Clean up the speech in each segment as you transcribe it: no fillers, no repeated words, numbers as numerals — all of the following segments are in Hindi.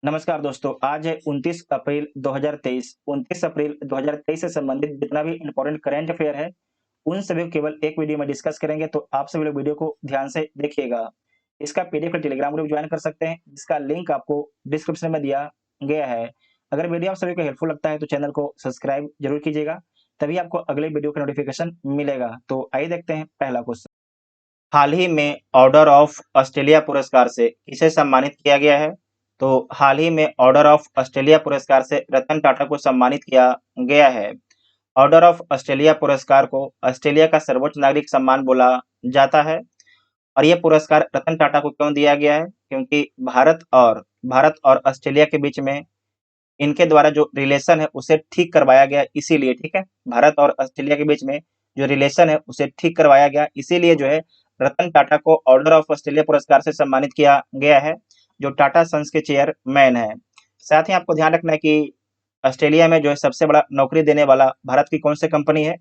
नमस्कार दोस्तों, आज है 29 अप्रैल 2023। 29 अप्रैल 2023 से संबंधित जितना भी इम्पोर्टेंट करंट अफेयर है, उन सभी को केवल एक वीडियो में डिस्कस करेंगे, तो आप सभी लोग वीडियो को ध्यान से देखिएगा। इसका पीडीएफ टेलीग्राम ग्रुप ज्वाइन कर सकते हैं, जिसका लिंक आपको डिस्क्रिप्शन में दिया गया है। अगर वीडियो आप सभी को हेल्पफुल लगता है, तो चैनल को सब्सक्राइब जरूर कीजिएगा, तभी आपको अगले वीडियो का नोटिफिकेशन मिलेगा। तो आइए देखते हैं पहला क्वेश्चन। हाल ही में ऑर्डर ऑफ ऑस्ट्रेलिया पुरस्कार से किसे सम्मानित किया गया है? तो हाल ही में ऑर्डर ऑफ ऑस्ट्रेलिया पुरस्कार से रतन टाटा को सम्मानित किया गया है। ऑर्डर ऑफ ऑस्ट्रेलिया पुरस्कार को ऑस्ट्रेलिया का सर्वोच्च नागरिक सम्मान बोला जाता है। और यह पुरस्कार रतन टाटा को क्यों दिया गया है? क्योंकि भारत और ऑस्ट्रेलिया के बीच में इनके द्वारा जो रिलेशन है उसे ठीक करवाया गया, इसीलिए। ठीक है, भारत और ऑस्ट्रेलिया के बीच में जो रिलेशन है उसे ठीक करवाया गया, इसीलिए जो है रतन टाटा को ऑर्डर ऑफ ऑस्ट्रेलिया पुरस्कार से सम्मानित किया गया है, जो टाटा सन्स के चेयरमैन है। साथ ही आपको ध्यान रखना है कि ऑस्ट्रेलिया में जो है सबसे बड़ा नौकरी देने वाला भारत की कौन सी कंपनी है?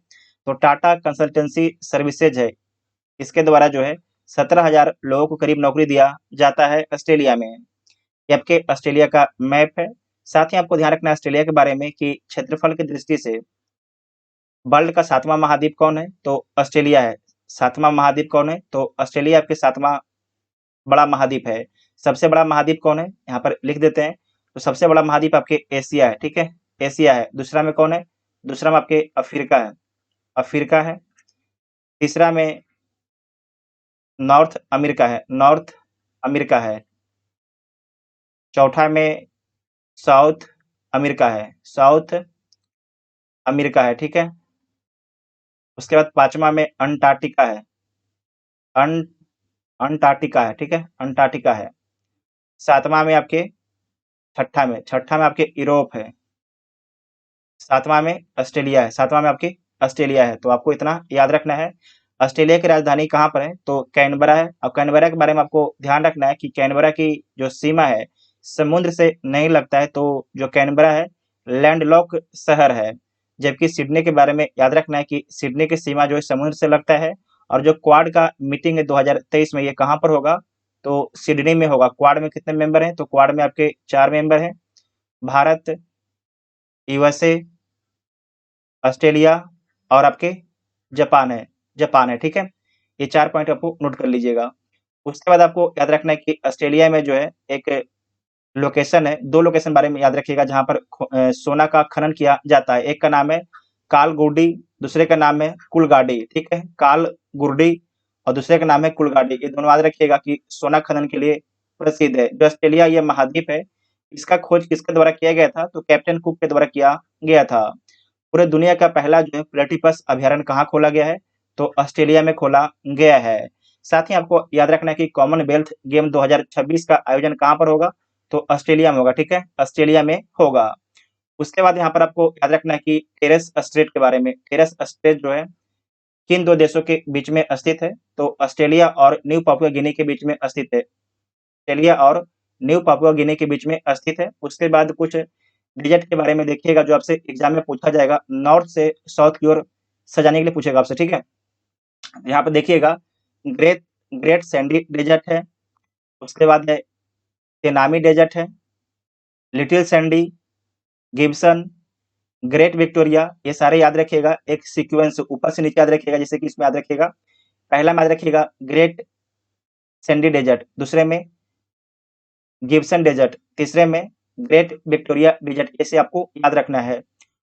तो टाटा कंसल्टेंसी सर्विसेज है। इसके द्वारा जो है 17,000 लोगों को करीब नौकरी दिया जाता है ऑस्ट्रेलिया में। ये आपके ऑस्ट्रेलिया का मैप है। साथ ही आपको ध्यान रखना है ऑस्ट्रेलिया के बारे में कि क्षेत्रफल की दृष्टि से वर्ल्ड का 7वां महाद्वीप कौन है? तो ऑस्ट्रेलिया है। 7वां महाद्वीप कौन है? तो ऑस्ट्रेलिया आपके 7वां बड़ा महाद्वीप है। सबसे बड़ा महाद्वीप कौन है? यहाँ पर लिख देते हैं। तो सबसे बड़ा महाद्वीप आपके एशिया है। ठीक है, एशिया है। दूसरा में कौन है? दूसरा में आपके अफ्रीका है। अफ्रीका है। तीसरा में नॉर्थ अमेरिका है। नॉर्थ अमेरिका है। चौथा में साउथ अमेरिका है। साउथ अमेरिका है। ठीक है, उसके बाद पांचवा में अंटार्कटिका है। अं अंटार्कटिका है। ठीक है, अंटार्कटिका है। सातवां में आपके छठा में आपके यूरोप है। सातवां में ऑस्ट्रेलिया है। सातवां में आपकी ऑस्ट्रेलिया है। तो आपको इतना याद रखना है। ऑस्ट्रेलिया की राजधानी कहाँ पर है? तो कैनबरा है। अब कैनबरा के बारे में आपको ध्यान रखना है कि कैनबरा की जो सीमा है समुद्र से नहीं लगता है, तो जो कैनबरा है लैंडलॉक शहर है। जबकि सिडनी के बारे में याद रखना है कि सिडनी की सीमा जो है समुद्र से लगता है। और जो क्वाड का मीटिंग है 2023 में, ये कहाँ पर होगा? तो सिडनी में होगा। क्वाड में कितने मेंबर हैं? तो क्वाड में आपके 4 मेंबर हैं। भारत, यूएसए, ऑस्ट्रेलिया और आपके जापान है। ठीक है, ये 4 पॉइंट आपको नोट कर लीजिएगा। उसके बाद आपको याद रखना है कि ऑस्ट्रेलिया में जो है एक लोकेशन है, 2 लोकेशन बारे में याद रखिएगा जहाँ पर सोना का खनन किया जाता है। एक का नाम है कालगुडी, दूसरे का नाम है कुलगाडी। ठीक है, कालगुडी और दूसरे का नाम है कुलगाडी। ये दोनों याद रखिएगा कि सोना खनन के लिए प्रसिद्ध है। जो ऑस्ट्रेलिया ये महाद्वीप है, इसका खोज किसके द्वारा किया गया था? तो कैप्टन कुक के द्वारा किया गया था। पूरे दुनिया का पहला जो है प्लेटिपस अभयारण्य कहाँ खोला गया है? तो ऑस्ट्रेलिया में खोला गया है। साथ ही आपको याद रखना है कि कॉमनवेल्थ गेम 2026 का आयोजन कहाँ पर होगा? तो ऑस्ट्रेलिया में होगा। ठीक है, ऑस्ट्रेलिया में होगा। उसके बाद यहाँ पर आपको याद रखना है कि टेरेस स्ट्रेट के बारे में। टेरेस स्ट्रेट जो है किन 2 देशों के बीच में स्थित है? तो ऑस्ट्रेलिया और न्यू पापुआ गिनी के बीच में स्थित है। ऑस्ट्रेलिया और न्यू पापुआ गिनी के बीच में स्थित है। उसके बाद कुछ डिजिट के बारे में देखिएगा जो आपसे एग्जाम में पूछा जाएगा, नॉर्थ से साउथ की ओर सजाने के लिए पूछेगा आपसे। ठीक है, यहाँ पे देखिएगा ग्रेट ग्रेट सैंडी डेजर्ट है। उसके बाद है तेनामी डेजर्ट है, little Sandy, Gibson, great Victoria. ये सारे याद रखिएगा, एक सीक्वेंस ऊपर से नीचे याद रखिएगा, जैसे कि इसमें याद रखिएगा। पहला में याद रखिएगा ग्रेट सैंडी डेजर्ट, दूसरे में गिब्सन डेजर्ट, तीसरे में ग्रेट विक्टोरिया डेजर्ट। ऐसे आपको याद रखना है।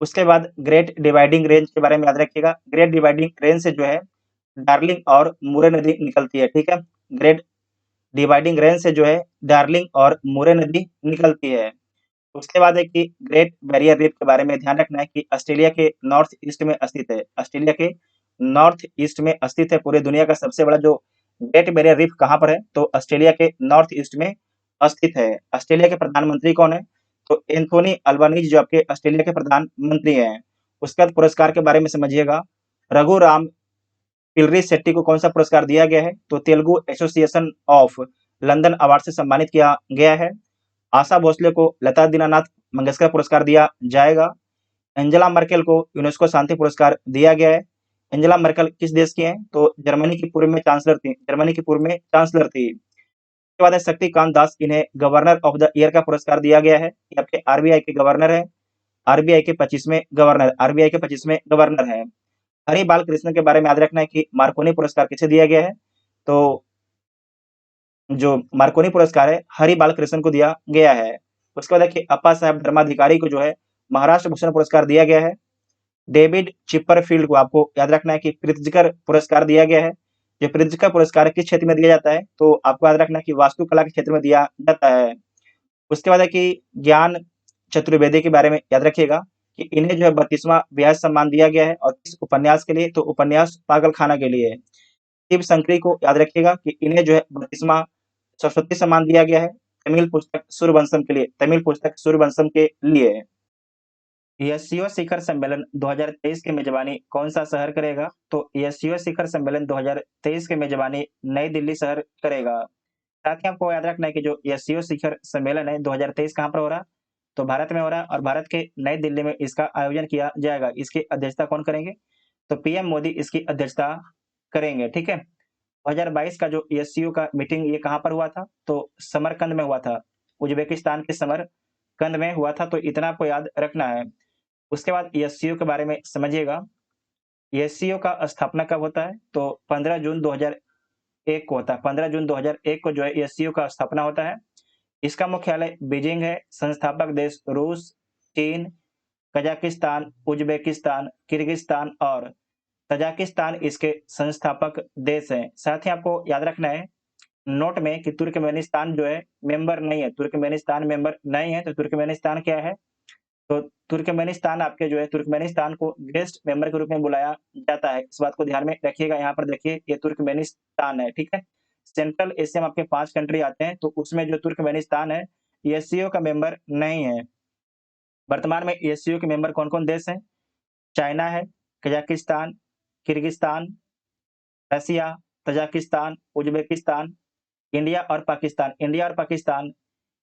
उसके बाद ग्रेट डिवाइडिंग रेंज के बारे में याद रखिएगा। ग्रेट डिवाइडिंग रेंज से जो है डार्लिंग और मुरे नदी निकलती है। ठीक है, ग्रेट डिवाइडिंग रेंज से जो है डार्लिंग और मुरे नदी निकलती है। उसके बाद है कि ग्रेट बैरियर रीफ के बारे में ध्यान रखना है कि ऑस्ट्रेलिया के नॉर्थ ईस्ट में स्थित है। ऑस्ट्रेलिया के नॉर्थ ईस्ट में स्थित है। पूरे दुनिया का सबसे बड़ा जो ग्रेट बैरियर रीफ कहाँ पर है? तो ऑस्ट्रेलिया के नॉर्थ ईस्ट में स्थित है। ऑस्ट्रेलिया के प्रधानमंत्री कौन है? तो एंथोनी अल्बानीज जो आपके ऑस्ट्रेलिया के प्रधानमंत्री हैं। उसके बाद पुरस्कार के बारे में समझिएगा। रघु राम पिल्लरी शेट्टी को कौन सा पुरस्कार दिया गया है? तो Telugu association of London award से सम्मानित किया गया है। आशा भोसले को लता दीनानाथ मंगेशकर पुरस्कार दिया जाएगा। एंजेला मर्केल को यूनेस्को शांति पुरस्कार दिया गया है। एंजेला मर्केल किस देश की हैं? तो जर्मनी की पूर्व में चांसलर थी। जर्मनी की पूर्व में चांसलर थी। उसके बाद है शक्तिकांत दास, इन्हें गवर्नर ऑफ द ईयर का पुरस्कार दिया गया है। ये आपके आरबीआई के गवर्नर है, आरबीआई के 25वें गवर्नर, आरबीआई के 25वें गवर्नर है। हरि बाल कृष्ण के बारे में याद रखना है कि मार्कोनी पुरस्कार किसे दिया गया है, तो जो मार्कोनी पुरस्कार है हरि बाल कृष्ण को दिया गया है। उसके बाद देखिए अप्पा साहब धर्माधिकारी को जो है महाराष्ट्र भूषण पुरस्कार दिया गया है। डेविड चिपरफील्ड को आपको याद रखना है कि प्रित्जकर पुरस्कार दिया गया है। ये प्रित्जकर पुरस्कार किस क्षेत्र में दिया जाता है, तो आपको याद रखना है कि वास्तुकला के क्षेत्र में दिया जाता है। उसके बाद है कि ज्ञान चतुर्वेदी के बारे में याद रखिएगा कि इन्हें जो है 32वां व्यास सम्मान दिया गया है, और किस उपन्यास के लिए, तो उपन्यास पागलखाना के लिए। शिव शंकरी को याद रखिएगा कि इन्हें जो है 32वां सरस्वती सम्मान दिया गया है, तमिल पुस्तक सूर्यवंशम के लिए, तमिल पुस्तक सूर्यवंशम के लिए। एससीओ शिखर सम्मेलन 2023 की मेजबानी कौन सा शहर करेगा, तो एससीओ शिखर सम्मेलन 2023 की मेजबानी नई दिल्ली शहर करेगा। साथ ही आपको याद रखना है कि जो एससीओ शिखर सम्मेलन है 2023 कहाँ पर हो रहा है, तो भारत में हो रहा है, और भारत के नई दिल्ली में इसका आयोजन किया जाएगा। इसकी अध्यक्षता कौन करेंगे, तो पीएम मोदी इसकी अध्यक्षता करेंगे। ठीक है, 2022 का जो एससीओ का मीटिंग ये कहाँ पर हुआ था, तो समरकंद में हुआ था, उज्बेकिस्तान के समरकंद में हुआ था, तो इतना आपको याद रखना है। उसके बाद एससीओ के बारे में समझिएगा। एससीओ का स्थापना कब होता है, तो 15 जून 2001 को होता है। 15 जून 2001 को जो है एससीओ का स्थापना होता है। इसका मुख्यालय बीजिंग है। संस्थापक देश रूस, चीन, कजाकिस्तान, उज्बेकिस्तान, किर्गिस्तान और तजाकिस्तान इसके संस्थापक देश हैं। साथ ही आपको याद रखना है नोट में कि तुर्कमेनिस्तान जो है मेंबर नहीं है, तुर्कमेनिस्तान मेंबर नहीं है, तो तुर्कमेनिस्तान क्या है, तो तुर्कमेनिस्तान आपके जो है तुर्कमेनिस्तान को गेस्ट मेंबर के रूप में बुलाया जाता है। इस बात को ध्यान में रखिएगा। यहाँ पर देखिए ये तुर्कमेनिस्तान है, ठीक है। सेंट्रल एशिया में आपके 5 कंट्री आते हैं, तो उसमें जो तुर्कमेनिस्तान है एससीओ का मेंबर नहीं है। वर्तमान में एससीओ के मेंबर कौन-कौन देश हैं? चाइना है, कजाकिस्तान, किर्गिस्तान, रसिया, तजाकिस्तान, उज्बेकिस्तान, इंडिया और पाकिस्तान। इंडिया और पाकिस्तान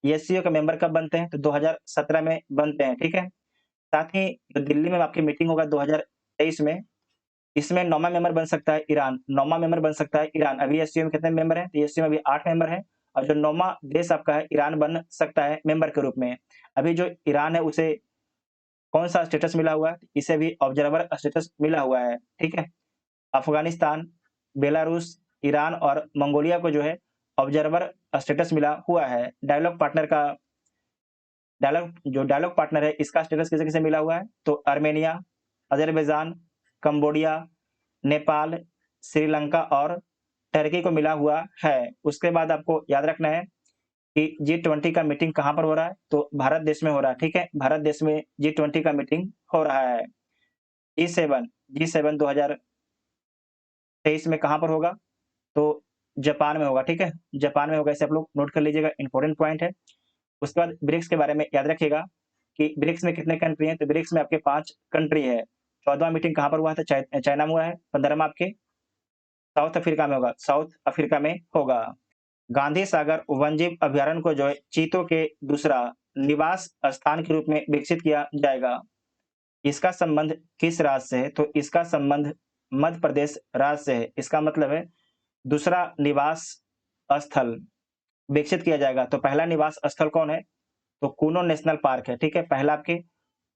एससीओ के मेंबर कब बनते हैं, तो 2017 में बनते हैं, ठीक है। साथ ही जो दिल्ली में आपकी मीटिंग होगा 2023 में, इसमें 9वां मेंबर बन सकता है ईरान, 9वां मेंबर बन सकता है ईरान। अभी एससीओ में कितने मेंबर हैं, तो एससीओ में अभी 8 मेंबर हैं, और जो 9वां देश आपका है ईरान बन सकता है मेंबर के रूप में। अभी जो ईरान है उसे कौन-सा स्टेटस मिला हुआ है, इसे भी ऑब्जर्वर स्टेटस मिला हुआ है, ठीक है। अफगानिस्तान, बेलारूस, ईरान और मंगोलिया को जो है ऑब्जर्वर स्टेटस मिला हुआ है। डायलॉग पार्टनर है इसका स्टेटस किसे-किसे मिला हुआ है, तो Armenia, Azerbaijan, Cambodia, Nepal, Sri Lanka और टर्की को मिला हुआ है। उसके बाद आपको याद रखना है कि जी20 का मीटिंग कहाँ पर हो रहा है, तो भारत देश में हो रहा है, ठीक है। भारत देश में जी20 का मीटिंग हो रहा है। जी7 2023 में कहाँ पर होगा, तो जापान में होगा, ठीक है। जापान में होगा, इसे आप लोग नोट कर लीजिएगा, इंपॉर्टेंट पॉइंट है। उसके बाद ब्रिक्स के बारे में याद रखिएगा कि ब्रिक्स में कितने कंट्री हैं, तो ब्रिक्स में आपके 5 कंट्री है। 14वां मीटिंग कहाँ पर हुआ था, चाइना में हुआ है। 15वां आपके साउथ अफ्रीका में होगा, साउथ अफ्रीका में होगा। गांधी सागर वन्यजीव अभयारण्य को जो है चीतों के दूसरा निवास स्थान के रूप में विकसित किया जाएगा। इसका संबंध किस राज्य से है, तो इसका संबंध मध्य प्रदेश राज्य से है। इसका मतलब है दूसरा निवास स्थल विकसित किया जाएगा। तो पहला निवास स्थल कौन है, तो कूनो नेशनल पार्क है, ठीक है। पहला आपके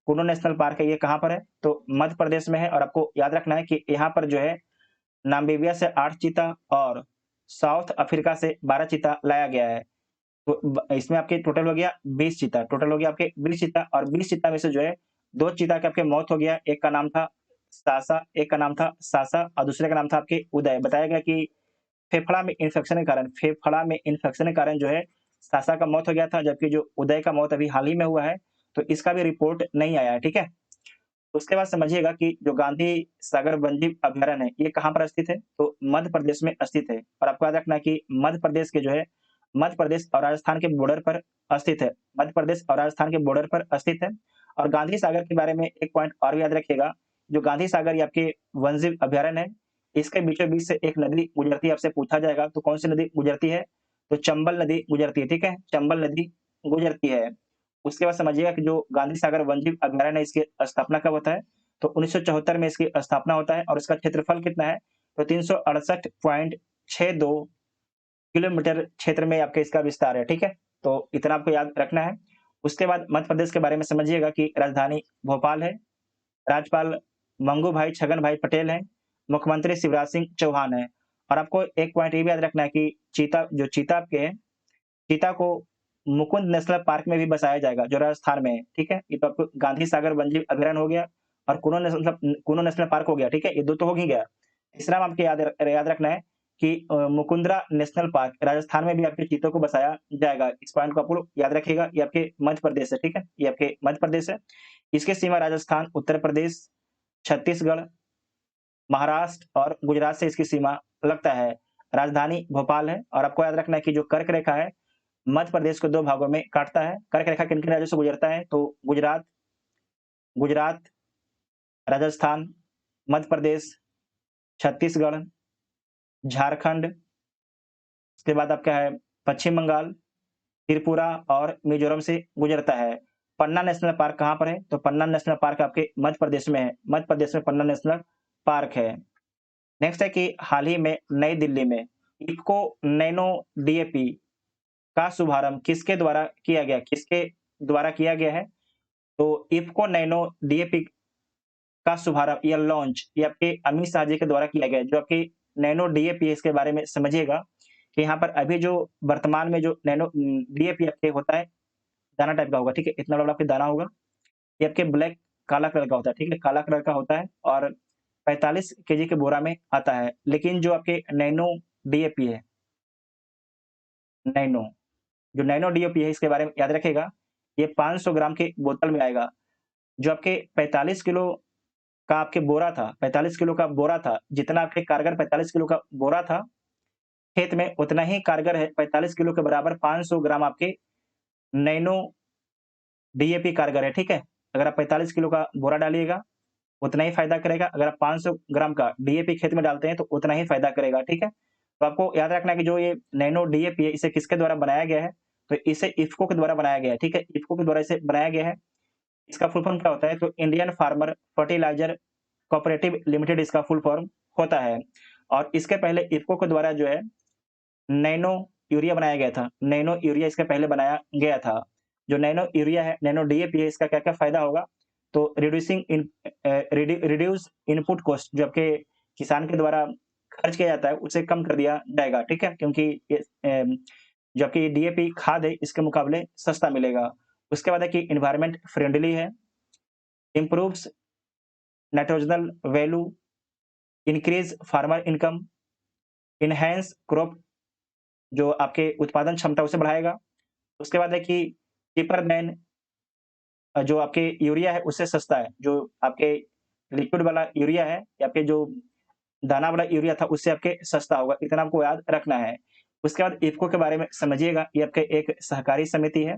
कूनो नेशनल पार्क है, ये कहाँ पर है, तो मध्य प्रदेश में है। और आपको याद रखना है कि यहाँ पर जो है नामीबिया से 8 चीता और साउथ अफ्रीका से 12 चीता लाया गया है। तो इसमें आपके टोटल हो गया 20 चीता, टोटल हो गया आपके 20 चीता, और 20 चीता में से जो है 2 चीता के आपके मौत हो गया। एक का नाम था सासा, एक का नाम था सासा, और दूसरे का नाम था आपके उदय। बताया गया कि फेफड़ा में इन्फेक्शन के कारण जो है सासा का मौत हो गया था, जबकि जो उदय का मौत अभी हाल ही में हुआ है, तो इसका भी रिपोर्ट नहीं आया है, ठीक है। उसके बाद समझिएगा कि जो गांधी सागर वन्यजीव अभयारण्य है, ये कहाँ पर स्थित है, तो मध्य प्रदेश में स्थित है। और आपको याद रखना है कि मध्य प्रदेश के जो है मध्य प्रदेश और राजस्थान के बॉर्डर पर स्थित है, मध्य प्रदेश और राजस्थान के बॉर्डर पर स्थित है। और गांधी सागर के बारे में एक पॉइंट और भी याद रखिएगा, जो गांधी सागर ये आपके वन्यजीव अभयारण्य है, इसके बीचों बीच से एक नदी गुजरती है। आपसे पूछा जाएगा तो कौन सी नदी गुजरती है, तो चंबल नदी गुजरती है, ठीक है। चंबल नदी गुजरती है। उसके बाद समझिएगा कि जो गांधी सागर वन्यजीव अभयारण्य है, इसकी स्थापना कब होता है, तो 1974 में इसकी स्थापना होता है। और इसका क्षेत्रफल कितना है, तो 368.62 किलोमीटर क्षेत्र में आपके इसका विस्तार है, ठीक है? तो इतना आपको याद रखना है। उसके बाद मध्य प्रदेश के बारे में समझिएगा कि राजधानी भोपाल है, राज्यपाल मंगू भाई छगन भाई पटेल हैं, मुख्यमंत्री शिवराज सिंह चौहान हैं। और आपको एक पॉइंट ये भी याद रखना है कि चीता आपके है, चीता को मुकुंद नेशनल पार्क में भी बसाया जाएगा, जो राजस्थान में है, ठीक है? ये तो आपको गांधी सागर वन्यजीव अभयारण्य हो गया और कुनो नेशनल पार्क हो गया, ठीक है? ये 2 तो हो ही गया। तीसरा आपको याद रखना है कि मुकुंदरा नेशनल पार्क राजस्थान में भी आपके चीतों को बसाया जाएगा। इस पॉइंट को आपको याद रखिएगा, ये आपके मध्य प्रदेश है, ठीक है? ये आपके मध्य प्रदेश है। इसकी सीमा राजस्थान, उत्तर प्रदेश, छत्तीसगढ़, महाराष्ट्र और गुजरात से इसकी सीमा लगता है। राजधानी भोपाल है और आपको याद रखना है कि जो कर्क रेखा है, मध्य प्रदेश को 2 भागों में काटता है। कर्क रेखा किन-किन राज्यों से गुजरता है? तो गुजरात गुजरात, राजस्थान, मध्य प्रदेश, छत्तीसगढ़, झारखंड, उसके बाद आपका है पश्चिम बंगाल, त्रिपुरा और मिजोरम से गुजरता है। पन्ना नेशनल पार्क कहाँ पर है? तो पन्ना नेशनल पार्क आपके मध्य प्रदेश में है। मध्य प्रदेश में पन्ना नेशनल पार्क है। नेक्स्ट है कि हाल ही में नई दिल्ली में इफ्को नैनो डीएपी का शुभारंभ किसके द्वारा किया गया? किसके द्वारा किया गया है? तो इफ्को नैनो डीएपी का शुभारंभ या लॉन्च ये आपके अमित शाह जी के द्वारा किया गया है। जो आपकी नैनो डीएपी है, इसके बारे में समझिएगा कि यहाँ पर अभी जो वर्तमान में जो नैनो डीएपी आपके होता है, दाना टाइप का होगा, ठीक है? इतना बड़ा आपके दाना होगा। ये आपके ब्लैक काला कलर का होता है, ठीक है? काला कलर का होता है और 45 केजी के बोरा में आता है। लेकिन जो आपके नैनो डीएपी है, नैनो जो नैनो डीएपी है, इसके बारे में याद रखिएगा, ये 500 ग्राम के बोतल में आएगा। जो आपके 45 किलो का आपके बोरा था, 45 किलो का बोरा था, जितना आपके कारगर 45 किलो का बोरा था, खेत में उतना ही कारगर है 45 किलो के बराबर 500 ग्राम आपके नैनो डीएपी कारगर है, ठीक है? अगर आप 45 किलो का बोरा डालिएगा, उतना ही फ़ायदा करेगा। अगर आप 500 ग्राम का डीएपी खेत में डालते हैं, तो उतना ही फ़ायदा करेगा, ठीक है? तो आपको याद रखना है कि जो ये नैनो डीएपी है, इसे किसके द्वारा बनाया गया है? तो इसे इफ़को के द्वारा बनाया गया है, ठीक है? इफ़को के द्वारा इसे बनाया गया है। इसका फुल फॉर्म क्या होता है? तो Indian farmer fertiliser cooperative limited इसका फुल फॉर्म होता है। और इसके पहले इफ़को के द्वारा जो है नैनो यूरिया बनाया गया था। नैनो यूरिया इसके पहले बनाया गया था। जो नैनो यूरिया है, नैनो डीएपी है, इसका क्या-क्या फ़ायदा होगा? तो रिड्यूस इनपुट कॉस्ट जो आपके किसान के द्वारा खर्च किया जाता है, उसे कम कर दिया जाएगा, ठीक है? क्योंकि ये जो आपकी डीएपी खाद है, इसके मुकाबले सस्ता मिलेगा। उसके बाद है कि एनवायरनमेंट फ्रेंडली है, improves nitrogenal value, increase farmer income, enhance crop जो आपके उत्पादन क्षमता उसे बढ़ाएगा। उसके बाद है कि चीपर देन जो आपके यूरिया है उससे सस्ता है। जो आपके लिक्विड वाला यूरिया है या आपके जो दाना वाला यूरिया था उससे आपके सस्ता होगा, इतना आपको याद रखना है। उसके बाद इफ़को के बारे में समझिएगा, ये आपके एक सहकारी समिति है,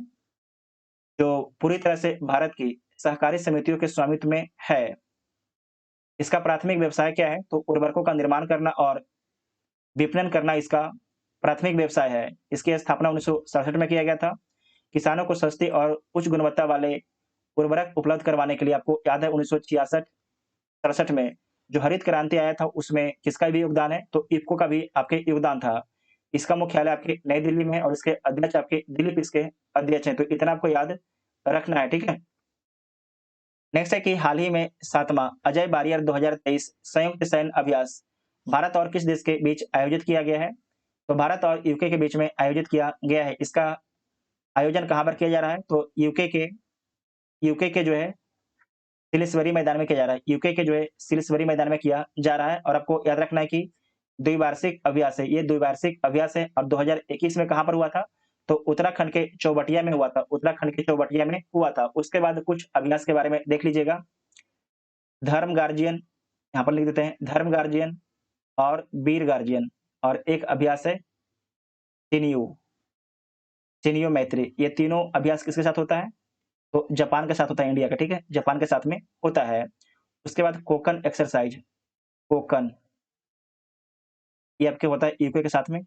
जो पूरी तरह से भारत की सहकारी समितियों के स्वामित्व में है। इसका प्राथमिक व्यवसाय क्या है? तो उर्वरकों का निर्माण करना और विपणन करना इसका प्राथमिक व्यवसाय है। इसकी स्थापना 1967 में किया गया था। किसानों को सस्ती और उच्च गुणवत्ता वाले उर्वरक उपलब्ध करवाने के लिए आपको याद है 1966-67 में जो हरित क्रांति आया था उसमें किसका भी योगदान है? तो इफ़को का भी आपके योगदान था। इसका मुख्यालय आपके नई दिल्ली में है और इसके अध्यक्ष आपके दिलीप इसके अध्यक्ष हैं। तो इतना आपको याद रखना है, ठीक है? नेक्स्ट है कि हाल ही में 7वां अजय बारियर 2023 संयुक्त सैन्य अभ्यास भारत और किस देश के बीच आयोजित किया गया है? तो भारत और यूके के बीच में आयोजित किया गया है। इसका आयोजन कहाँ पर किया जा रहा है? तो यूके के जो है सिलिसबरी मैदान में किया जा रहा है। यूके के जो है सिलिसबरी मैदान में किया जा रहा है और आपको याद रखना है कि द्विवार्षिक अभ्यास है। ये द्विवार्षिक अभ्यास है और 2021 में कहाँ पर हुआ था? तो उत्तराखंड के चौबटिया में हुआ था। उत्तराखंड के चौबटिया में हुआ था। उसके बाद कुछ अभ्यास के बारे में देख लीजिएगा। धर्म गार्जियन, यहाँ पर लिख देते हैं धर्म गार्जियन और वीर गार्जियन और एक अभ्यास है चिन्यू, चिन्यू मैत्री। ये तीनों अभ्यास किसके साथ होता है? तो जापान के साथ होता है इंडिया का, ठीक है? जापान के साथ में होता है। उसके बाद कोकन एक्सरसाइज, कोकन ये आपके होता है यूके के साथ में,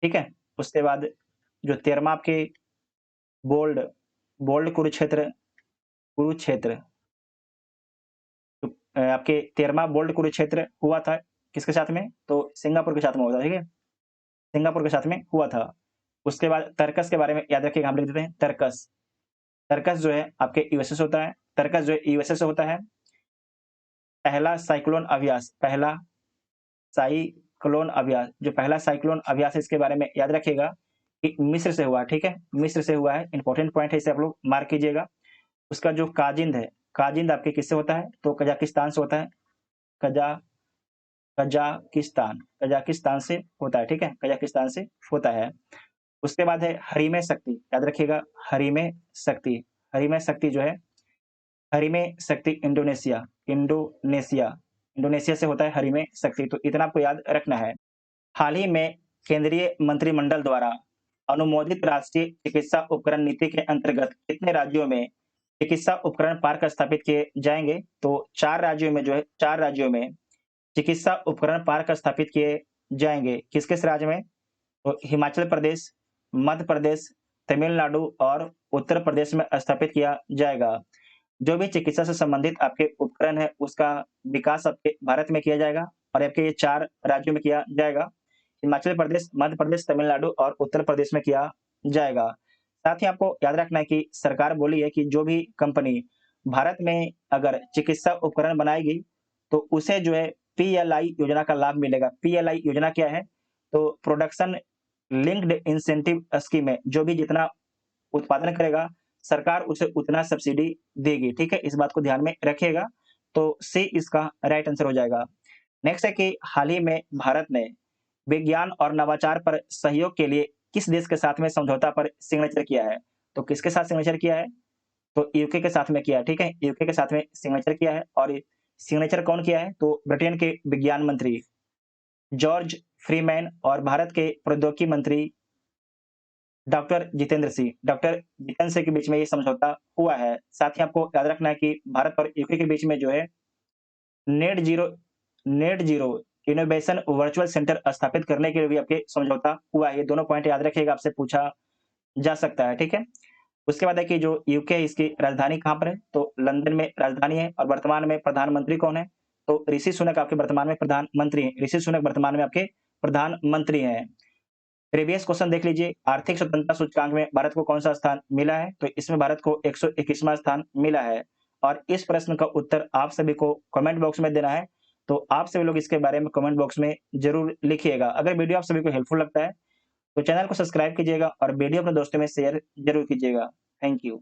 ठीक है? उसके बाद जो 13वां आपके बोल्ड बोल्ड कुरुक्षेत्र कुरुक्षेत्र आपके 13वां बोल्ड कुरुक्षेत्र हुआ था किसके साथ में? तो सिंगापुर के साथ में हुआ था, ठीक है? सिंगापुर के साथ में हुआ था। उसके बाद तर्कस के बारे में याद रखिएगा, हम लिख देते हैं तर्कस। तर्कस जो है आपके यूएसए से होता है, तर्कस जो है यूएसए से होता है। पहला साइक्लोन अभ्यास, पहला साइक्लोन अभ्यास, जो पहला साइक्लोन अभ्यास है इसके बारे में याद रखिएगा कि मिस्र से हुआ, ठीक है, मिस्र से हुआ है। इंपॉर्टेंट पॉइंट है, इसे आप लोग मार्क कीजिएगा। उसका जो काजिंद है, काजिंद आपके किससे होता है, तो कजाकिस्तान से होता है। कजा कजाकिस्तान, कजाकिस्तान से होता है, ठीक है, कजाकिस्तान से होता है। उसके बाद है हरीमे शक्ति, याद रखिएगा हरीमे शक्ति। हरीमे शक्ति जो है, हरीमे शक्ति इंडोनेशिया, इंडोनेशिया, इंडोनेशिया से होता है हरीमे शक्ति। तो इतना आपको याद रखना है। हाल ही में केंद्रीय मंत्रिमंडल द्वारा अनुमोदित राष्ट्रीय चिकित्सा उपकरण नीति के अंतर्गत कितने राज्यों में चिकित्सा उपकरण पार्क स्थापित किए जाएंगे, तो 4 राज्यों में जो है, 4 राज्यों में चिकित्सा उपकरण पार्क स्थापित किए जाएंगे। किस किस राज्य में, तो हिमाचल प्रदेश, मध्य प्रदेश, तमिलनाडु और उत्तर प्रदेश में स्थापित किया जाएगा। जो भी चिकित्सा से संबंधित आपके उपकरण है उसका विकास आपके भारत में किया जाएगा और आपके ये 4 राज्यों में किया जाएगा। हिमाचल प्रदेश, मध्य प्रदेश, तमिलनाडु और उत्तर प्रदेश में किया जाएगा। साथ ही आपको याद रखना है कि सरकार बोली है कि जो भी कंपनी भारत में अगर चिकित्सा उपकरण बनाएगी तो उसे जो है पीएलआई योजना का लाभ मिलेगा। पीएलआई योजना क्या है, तो प्रोडक्शन लिंक्ड इंसेंटिव स्कीम है। जो भी जितना उत्पादन करेगा सरकार उसे उतना सब्सिडी देगी, ठीक है, इस बात को ध्यान में रखिएगा। तो सी इसका राइट आंसर हो जाएगा। नेक्स्ट है कि हाल ही में भारत ने विज्ञान और नवाचार पर सहयोग के लिए किस देश के साथ में समझौता पर सिग्नेचर किया है, तो किसके साथ सिग्नेचर किया है, तो यूके के साथ में किया है, ठीक है, यूके के साथ में सिग्नेचर किया है। और सिग्नेचर कौन किया है, तो ब्रिटेन के विज्ञान मंत्री जॉर्ज फ्रीमैन और भारत के प्रौद्योगिकी मंत्री डॉक्टर जितेंद्र सिंह, डॉक्टर जितेंद्र सिंह के बीच में ये समझौता हुआ है। साथ ही आपको याद रखना है कि भारत और यूके के बीच में जो है net zero net zero innovation virtual centre स्थापित करने के लिए भी आपके समझौता हुआ है। ये दोनों पॉइंट याद रखिएगा, आपसे पूछा जा सकता है, ठीक है। उसके बाद है कि जो यूके है इसकी राजधानी कहाँ पर है, तो लंदन में राजधानी है। और वर्तमान में प्रधानमंत्री कौन है, तो ऋषि सुनक आपके वर्तमान में प्रधानमंत्री हैं। ऋषि सुनक वर्तमान में आपके प्रधानमंत्री हैं। प्रीवियस क्वेश्चन देख लीजिए, आर्थिक स्वतंत्रता सूचकांक में भारत को कौन सा स्थान मिला है, तो इसमें भारत को 121वां स्थान मिला है। और इस प्रश्न का उत्तर आप सभी को कमेंट बॉक्स में देना है, तो आप सभी लोग इसके बारे में कमेंट बॉक्स में जरूर लिखिएगा। अगर वीडियो आप सभी को हेल्पफुल लगता है तो चैनल को सब्सक्राइब कीजिएगा और वीडियो अपने दोस्तों में शेयर जरूर कीजिएगा। Thank you.